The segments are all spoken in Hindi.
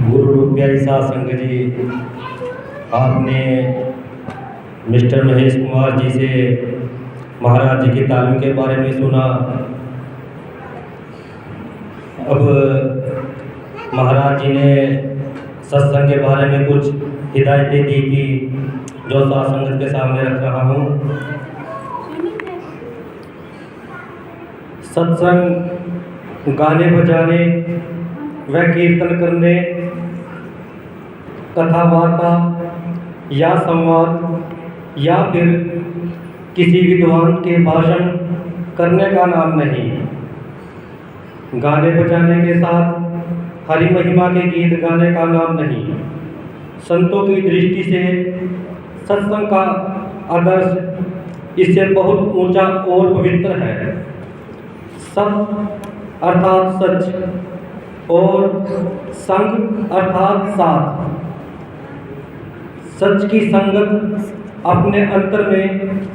गुरु रूप प्यारी साध संगत जी, आपने मिस्टर महेश कुमार जी से महाराज जी की तालीम के बारे में सुना। अब महाराज जी ने सत्संग के बारे में कुछ हिदायतें दी थी जो साध संगत के सामने रख रहा हूँ। सत्संग गाने बजाने व कीर्तन करने, कथा वार्ता या संवाद या फिर किसी विद्वान के भाषण करने का नाम नहीं। गाने बजाने के साथ हरि महिमा के गीत गाने का नाम नहीं। संतों की दृष्टि से सत्संग का आदर्श इससे बहुत ऊंचा और पवित्र है। सत अर्थात सच और संग अर्थात साथ। सच की संगत अपने अंतर में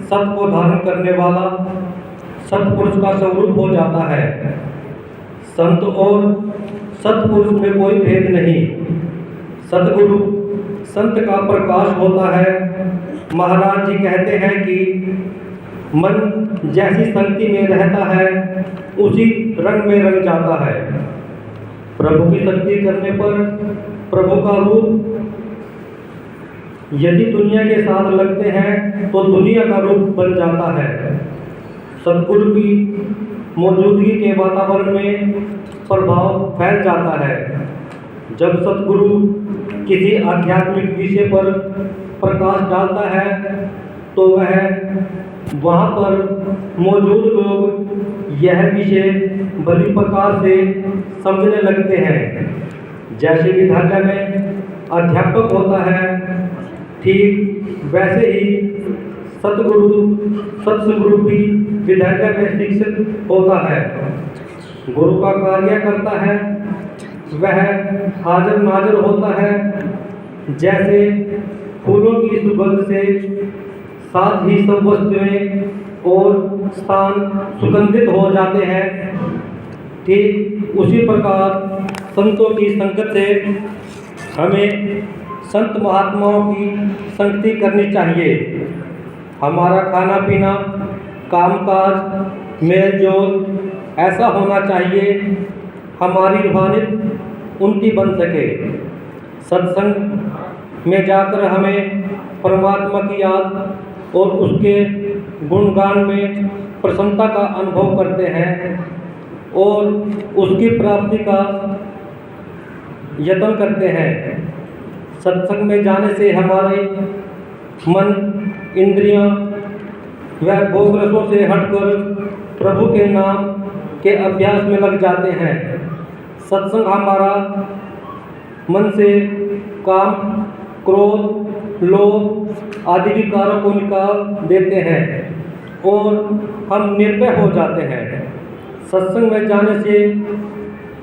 सत को धारण करने वाला सतपुरुष का स्वरूप हो जाता है। संत और सतपुरुष में कोई भेद नहीं। सतगुरु संत का प्रकाश होता है। महाराज जी कहते हैं कि मन जैसी संगति में रहता है उसी रंग में रंग जाता है। प्रभु की शक्ति करने पर प्रभु का रूप यदि दुनिया के साथ लगते हैं तो दुनिया का रूप बन जाता है। सतगुरु की मौजूदगी के वातावरण में प्रभाव फैल जाता है। जब सतगुरु किसी आध्यात्मिक विषय पर प्रकाश डालता है तो वहाँ पर मौजूद लोग यह विषय भली प्रकार से समझने लगते हैं। जैसे विद्यालय में अध्यापक होता है, ठीक वैसे ही सत्संग भी विद्यालय में शिक्षक होता है। गुरु का कार्य करता है, वह हाजिर नाजिर होता है। जैसे फूलों की सुगंध से साथ ही सब वस्तुएं और स्थान सुगंधित हो जाते हैं, ठीक उसी प्रकार संतों की संगत से हमें संत महात्माओं की संगति करनी चाहिए। हमारा खाना पीना, कामकाज, मेल जोल ऐसा होना चाहिए हमारी रूहानियत उनकी बन सके। सत्संग में जाकर हमें परमात्मा की याद और उसके गुणगान में प्रसन्नता का अनुभव करते हैं और उसकी प्राप्ति का यत्न करते हैं। सत्संग में जाने से हमारे मन, इंद्रियां व भोग रसों से हटकर प्रभु के नाम के अभ्यास में लग जाते हैं। सत्संग हमारा मन से काम, क्रोध, लोभ आदि विकारों को निकाल देते हैं और हम निर्भय हो जाते हैं। सत्संग में जाने से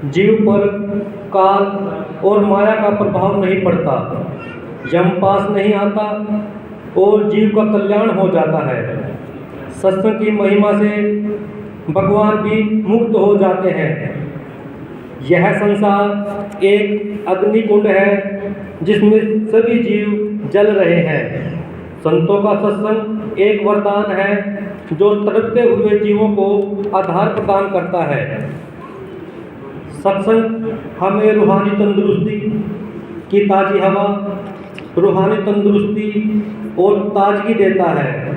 जीव पर काल और माया का प्रभाव नहीं पड़ता, यम पास नहीं आता और जीव का कल्याण हो जाता है। सत्संग की महिमा से भगवान भी मुक्त हो जाते हैं। यह संसार एक अग्निकुंड है जिसमें सभी जीव जल रहे हैं। संतों का सत्संग एक वरदान है जो तड़पते हुए जीवों को आधार प्रदान करता है। सत्संग हमें रूहानी तंदुरुस्ती की ताज़ी हवा, रूहानी तंदुरुस्ती और ताजगी देता है।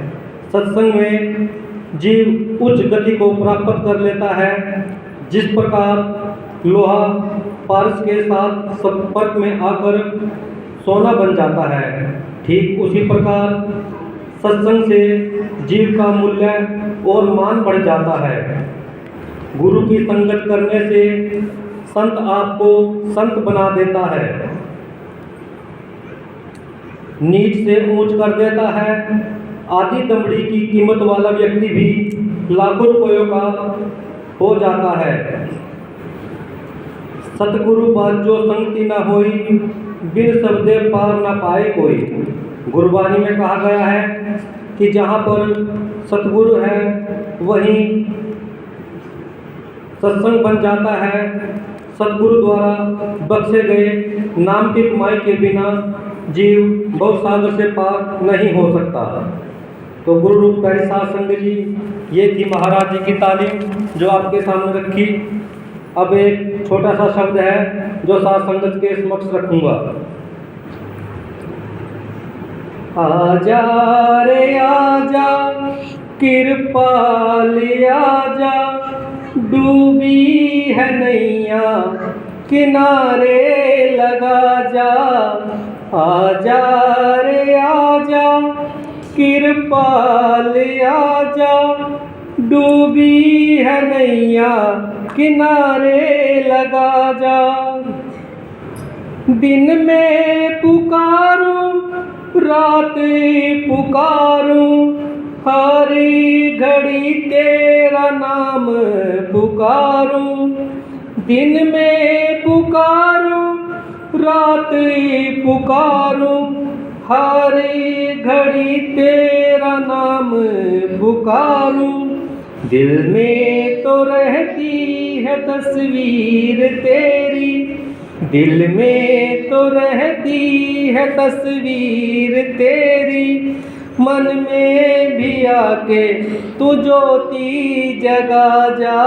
सत्संग में जीव उच्च गति को प्राप्त कर लेता है। जिस प्रकार लोहा पारस के साथ संपर्क में आकर सोना बन जाता है, ठीक उसी प्रकार सत्संग से जीव का मूल्य और मान बढ़ जाता है। गुरु की संगत करने से संत आपको संत बना देता है, नीच से ऊंच कर देता है। आधी दमड़ी की कीमत वाला व्यक्ति भी लाखों रुपयों का हो जाता है। सतगुरु बात जो संगति न होई, बिन शब्दे पार न पाए कोई। गुरबानी में कहा गया है कि जहाँ पर सतगुरु है वहीं सत्संग बन जाता है। सदगुरु द्वारा बख्शे गए नाम की कमाई के बिना जीव भवसागर से पार नहीं हो सकता। तो गुरु रूप प्यारे साध संगत जी, ये थी महाराज जी की तालीम जो आपके सामने रखी। अब एक छोटा सा शब्द है जो साध संगत के समक्ष रखूंगा। आजा रे आजा कृपाल आजा, डूबी है नैया किनारे लगा जा। आजा रे आजा कृपाल आजा, डूबी है नैया किनारे लगा जा। दिन में पुकारूं रात पुकारूं, हरी घड़ी तेरा नाम पुकारूं। दिन में पुकारूं रात पुकारूं, हरी घड़ी तेरा नाम पुकारूं। दिल में तो रहती है तस्वीर तेरी, दिल में तो रहती है तस्वीर तेरी। मन में भी आके तू ज्योति जगा जा।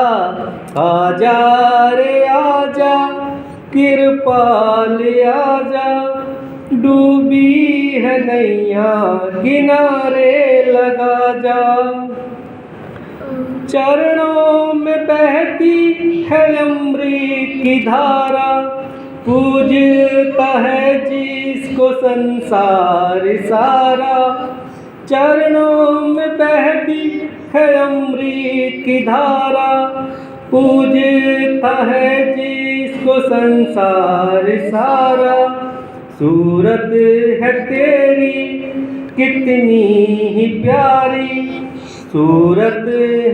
आजा रे आजा कृपाल आजा, डूबी है नैया किनारे लगा जा। चरणों में बहती है अमृत की धारा, पूजता है जिसको संसार सारा। चरणों में बहती है अमृत की धारा, पूजता है जिसको संसार सारा। सूरत है तेरी कितनी ही प्यारी, सूरत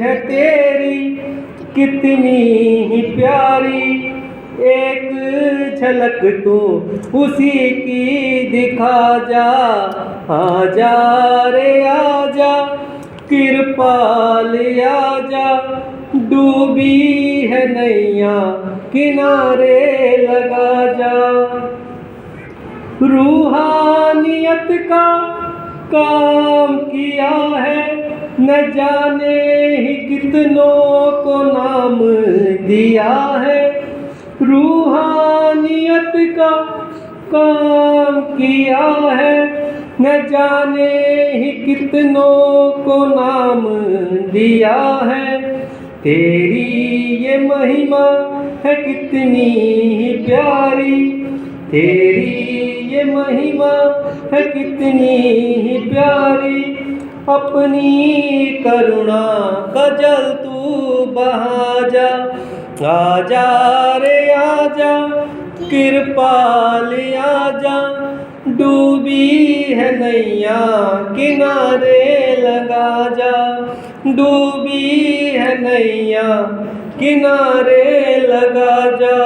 है तेरी कितनी ही प्यारी। एक झलक तू उसी की दिखा जा। आजा रे आजा कृपाल आजा, डूबी है नैया किनारे लगा जा। रूहानियत का काम किया है, न जाने ही कितनों को नाम दिया है। रूहानियत का काम किया है, न जाने ही कितनों को नाम दिया है। तेरी ये महिमा है कितनी ही प्यारी, तेरी ये महिमा है कितनी ही प्यारी। अपनी करुणा का जल तू बहा जा। आजा रे आजा कृपाल आजा, डूबी है नैया किनारे लगा जा। डूबी है नैया किनारे लगा जा।